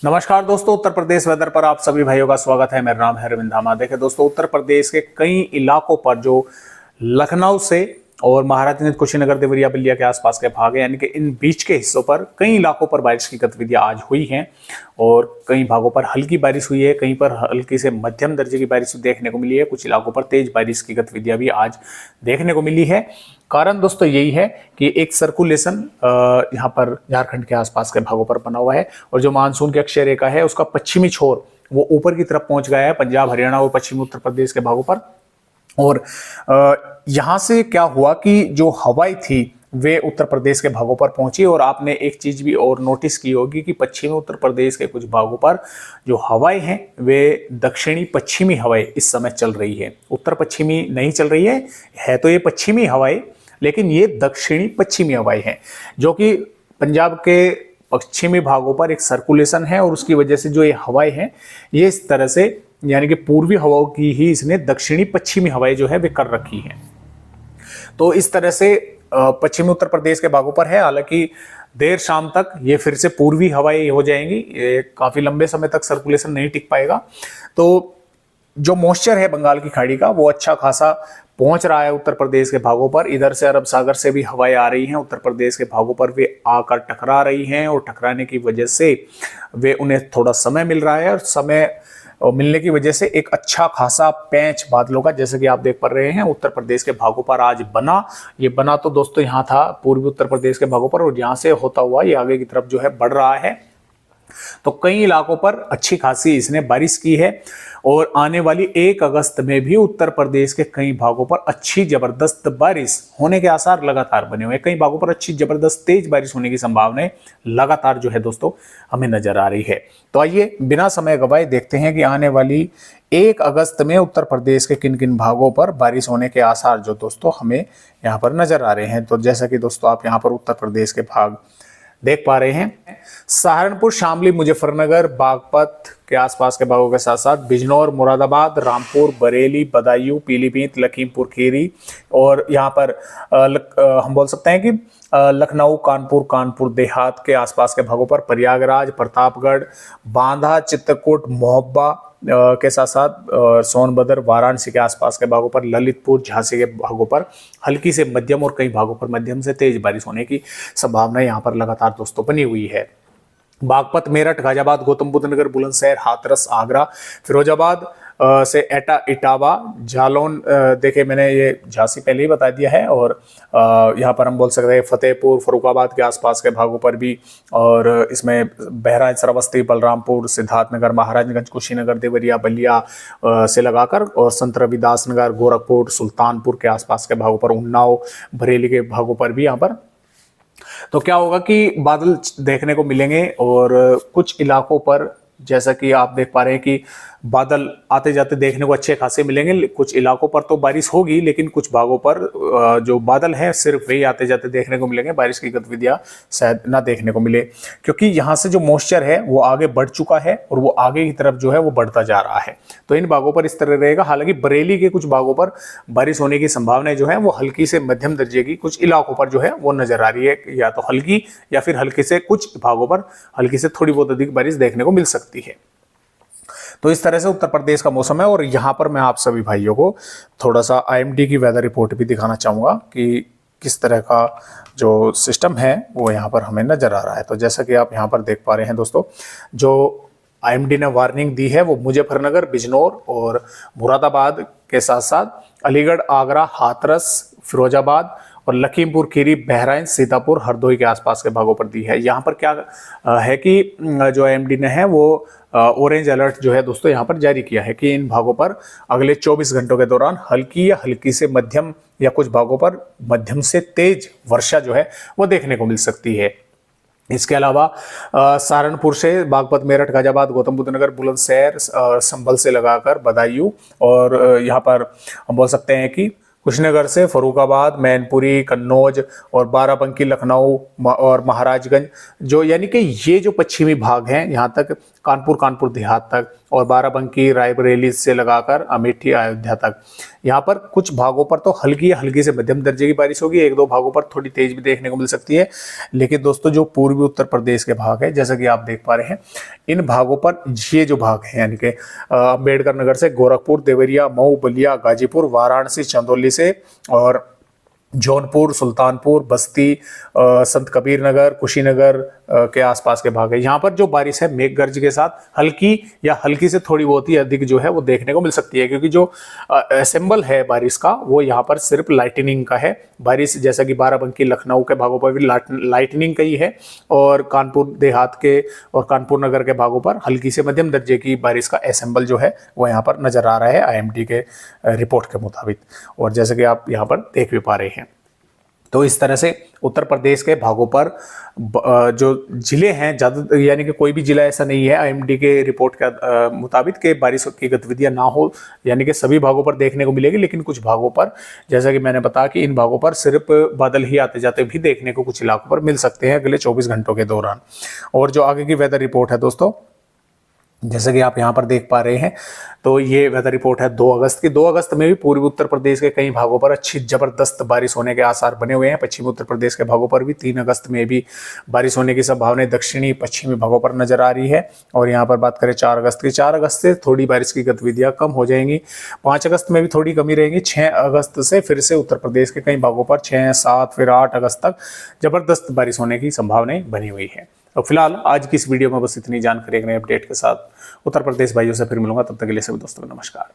नमस्कार दोस्तों, उत्तर प्रदेश वेदर पर आप सभी भाइयों का स्वागत है। मेरा नाम है रविंद्र धामा। देखिए दोस्तों, उत्तर प्रदेश के कई इलाकों पर जो लखनऊ से और महाराजगंज, कुशीनगर, देवरिया, बलिया के आसपास के भाग हैं, यानी कि इन बीच के हिस्सों पर कई इलाकों पर बारिश की गतिविधियां आज हुई हैं और कई भागों पर हल्की बारिश हुई है, कहीं पर हल्की से मध्यम दर्जे की बारिश देखने को मिली है, कुछ इलाकों पर तेज बारिश की गतिविधियां भी आज देखने को मिली है। कारण दोस्तों यही है कि एक सर्कुलेशन यहाँ पर झारखंड के आसपास के भागों पर बना हुआ है और जो मानसून की अक्षय रेखा है उसका पश्चिमी छोर वो ऊपर की तरफ पहुंच गया है, पंजाब, हरियाणा और पश्चिमी उत्तर प्रदेश के भागों पर। और यहां से क्या हुआ कि जो हवाएं थी वे उत्तर प्रदेश के भागों पर पहुंची और आपने एक चीज भी और नोटिस की होगी कि पश्चिमी उत्तर प्रदेश के कुछ भागों पर जो हवाएं हैं वे दक्षिणी पश्चिमी हवाएं इस समय चल रही है। उत्तर पश्चिमी नहीं चल रही है तो ये पश्चिमी हवाएं, लेकिन ये दक्षिणी पश्चिमी हवाएं हैं जो कि पंजाब के पश्चिमी भागों पर एक सर्कुलेशन है और उसकी वजह से जो ये हवाएं हैं ये इस तरह से, यानी कि पूर्वी हवाओं की ही इसने दक्षिणी पश्चिमी हवाएं जो है वे कर रखी हैं। तो इस तरह से पश्चिमी उत्तर प्रदेश के भागों पर है। हालांकि देर शाम तक ये फिर से पूर्वी हवाएं हो जाएंगी, ये काफी लंबे समय तक सर्कुलेशन नहीं टिक पाएगा। तो जो मॉइस्चर है बंगाल की खाड़ी का वो अच्छा खासा पहुंच रहा है उत्तर प्रदेश के भागों पर। इधर से अरब सागर से भी हवाएं आ रही हैं उत्तर प्रदेश के भागों पर, वे आकर टकरा रही हैं और टकराने की वजह से वे उन्हें थोड़ा समय मिल रहा है और समय मिलने की वजह से एक अच्छा खासा पैंच बादलों का, जैसे कि आप देख पा रहे हैं, उत्तर प्रदेश के भागों पर आज बना। ये बना तो दोस्तों यहाँ था पूर्वी उत्तर प्रदेश के भागों पर और यहाँ से होता हुआ ये आगे की तरफ जो है बढ़ रहा है। तो कई इलाकों पर अच्छी खासी इसने बारिश की है और आने वाली 1 अगस्त में भी उत्तर प्रदेश के कई भागों पर अच्छी जबरदस्त बारिश होने के आसार लगातार बने हुए हैं। कई भागों पर अच्छी जबरदस्त तेज बारिश होने की संभावनाएं लगातार जो है दोस्तों हमें नजर आ रही है। तो आइए बिना समय गवाए देखते हैं कि आने वाली 1 अगस्त में उत्तर प्रदेश के किन किन भागों पर बारिश होने के आसार जो दोस्तों हमें यहाँ पर नजर आ रहे हैं। तो जैसा कि दोस्तों आप यहाँ पर उत्तर प्रदेश के भाग देख पा रहे हैं, सहारनपुर, शामली, मुजफ्फरनगर, बागपत के आसपास के भागों के साथ साथ बिजनौर, मुरादाबाद, रामपुर, बरेली, बदायूं, पीलीभीत, लखीमपुर खीरी और यहाँ पर हम बोल सकते हैं कि लखनऊ, कानपुर देहात के आसपास के भागों पर, प्रयागराज, प्रतापगढ़, बांदा, चित्रकूट, मोहब्बा के साथ साथ सोनभद्र, वाराणसी के आसपास के भागों पर, ललितपुर, झांसी के भागों पर हल्की से मध्यम और कई भागों पर मध्यम से तेज बारिश होने की संभावना यहाँ पर लगातार दोस्तों बनी हुई है। बागपत, मेरठ, गाजियाबाद, गौतम बुद्ध नगर, बुलंदशहर, हाथरस, आगरा, फिरोजाबाद से एटा, इटावा, जालौन, देखे मैंने ये झांसी पहले ही बता दिया है और यहाँ पर हम बोल सकते हैं फतेहपुर, फरुखाबाद के आसपास के भागों पर भी, और इसमें बहराइच, श्रावस्ती, बलरामपुर, सिद्धार्थनगर, महाराजगंज, कुशीनगर, देवरिया, बलिया से लगाकर और संत रविदास नगर, गोरखपुर, सुल्तानपुर के आसपास के भागों पर, उन्नाव, बरेली के भागों पर भी यहाँ पर। तो क्या होगा कि बादल देखने को मिलेंगे और कुछ इलाकों पर जैसा कि आप देख पा रहे हैं कि बादल आते जाते देखने को अच्छे खासे मिलेंगे। कुछ इलाकों पर तो बारिश होगी लेकिन कुछ भागों पर जो बादल हैं सिर्फ वही आते जाते देखने को मिलेंगे, बारिश की गतिविधियां शायद ना देखने को मिले, क्योंकि यहाँ से जो मॉइस्चर है वो आगे बढ़ चुका है और वो आगे की तरफ जो है वो बढ़ता जा रहा है। तो इन भागों पर इस तरह रहेगा। हालांकि बरेली के कुछ भागों पर बारिश होने की संभावनाएं जो है वो हल्की से मध्यम दर्जे की कुछ इलाकों पर जो है वो नजर आ रही है, या तो हल्की या फिर हल्के से कुछ भागों पर हल्की से थोड़ी बहुत अधिक बारिश देखने को मिल सकती है। तो इस तरह से उत्तर प्रदेश का मौसम है और यहाँ पर मैं आप सभी भाइयों को थोड़ा सा आईएमडी की वेदर रिपोर्ट भी दिखाना चाहूँगा कि किस तरह का जो सिस्टम है वो यहाँ पर हमें नजर आ रहा है। तो जैसा कि आप यहाँ पर देख पा रहे हैं दोस्तों, जो आईएमडी ने वार्निंग दी है वो मुजफ्फरनगर, बिजनौर और मुरादाबाद के साथ साथ अलीगढ़, आगरा, हाथरस, फिरोजाबाद और लखीमपुर खीरी, बहराइच, सीतापुर, हरदोई के आसपास के भागों पर दी है। यहाँ पर क्या है कि जो आईएमडी ने है वो ऑरेंज अलर्ट जो है दोस्तों यहाँ पर जारी किया है कि इन भागों पर अगले 24 घंटों के दौरान हल्की या हल्की से मध्यम या कुछ भागों पर मध्यम से तेज वर्षा जो है वो देखने को मिल सकती है। इसके अलावा सहारनपुर से बागपत, मेरठ, गाजियाबाद, गौतम बुद्ध नगर, बुलंदशहर, संभल से लगाकर बदायूं और यहाँ पर हम बोल सकते हैं कि कुशीनगर से फर्रुखाबाद, मैनपुरी, कन्नौज और बाराबंकी, लखनऊ और महाराजगंज, जो यानी कि ये जो पश्चिमी भाग हैं यहाँ तक, कानपुर देहात तक, और बाराबंकी, रायबरेली से लगाकर अमेठी, अयोध्या तक, यहाँ पर कुछ भागों पर तो हल्की से मध्यम दर्जे की बारिश होगी, एक दो भागों पर थोड़ी तेज भी देखने को मिल सकती है। लेकिन दोस्तों जो पूर्वी उत्तर प्रदेश के भाग है, जैसा कि आप देख पा रहे हैं, इन भागों पर ये जो भाग है यानी कि अम्बेडकर नगर से गोरखपुर, देवरिया, मऊ, बलिया, गाजीपुर, वाराणसी, चंदौली से और जौनपुर, सुल्तानपुर, बस्ती, संत कबीर नगर, कुशीनगर के आसपास के भाग है, यहाँ पर जो बारिश है मेघ गर्ज के साथ हल्की या हल्की से थोड़ी बहुत ही अधिक जो है वो देखने को मिल सकती है, क्योंकि जो असेंबल है बारिश का वो यहाँ पर सिर्फ लाइटनिंग का है। बारिश जैसा कि बाराबंकी, लखनऊ के भागों पर भी लाइटनिंग का ही है, और कानपुर देहात के और कानपुर नगर के भागों पर हल्की से मध्यम दर्जे की बारिश का असेंबल जो है वो यहाँ पर नजर आ रहा है IMD के रिपोर्ट के मुताबिक, और जैसे कि आप यहाँ पर देख भी पा रहे हैं। तो इस तरह से उत्तर प्रदेश के भागों पर जो जिले हैं ज़्यादा, यानी कि कोई भी जिला ऐसा नहीं है IMD के रिपोर्ट के मुताबिक के बारिश की गतिविधियां ना हो, यानी कि सभी भागों पर देखने को मिलेगी। लेकिन कुछ भागों पर, जैसा कि मैंने बताया कि इन भागों पर सिर्फ बादल ही आते जाते भी देखने को कुछ इलाकों पर मिल सकते हैं अगले 24 घंटों के दौरान। और जो आगे की वेदर रिपोर्ट है दोस्तों, जैसे कि आप यहाँ पर देख पा रहे हैं, तो ये वेदर रिपोर्ट है 2 अगस्त की। 2 अगस्त में भी पूर्वी उत्तर प्रदेश के कई भागों पर अच्छी जबरदस्त बारिश होने के आसार बने हुए हैं। पश्चिमी उत्तर प्रदेश के भागों पर भी 3 अगस्त में भी बारिश होने की संभावना दक्षिणी पश्चिमी भागों पर नजर आ रही है। और यहाँ पर बात करें 4 अगस्त की, 4 अगस्त से थोड़ी बारिश की गतिविधियां कम हो जाएंगी। 5 अगस्त में भी थोड़ी कमी रहेगी। 6 अगस्त से फिर से उत्तर प्रदेश के कई भागों पर 6, 7 फिर 8 अगस्त तक जबरदस्त बारिश होने की संभावनाएं बनी हुई है। तो फिलहाल आज की इस वीडियो में बस इतनी जानकारी, एक नए अपडेट के साथ उत्तर प्रदेश भाइयों से फिर मिलूंगा। तब तक के लिए सभी दोस्तों को नमस्कार।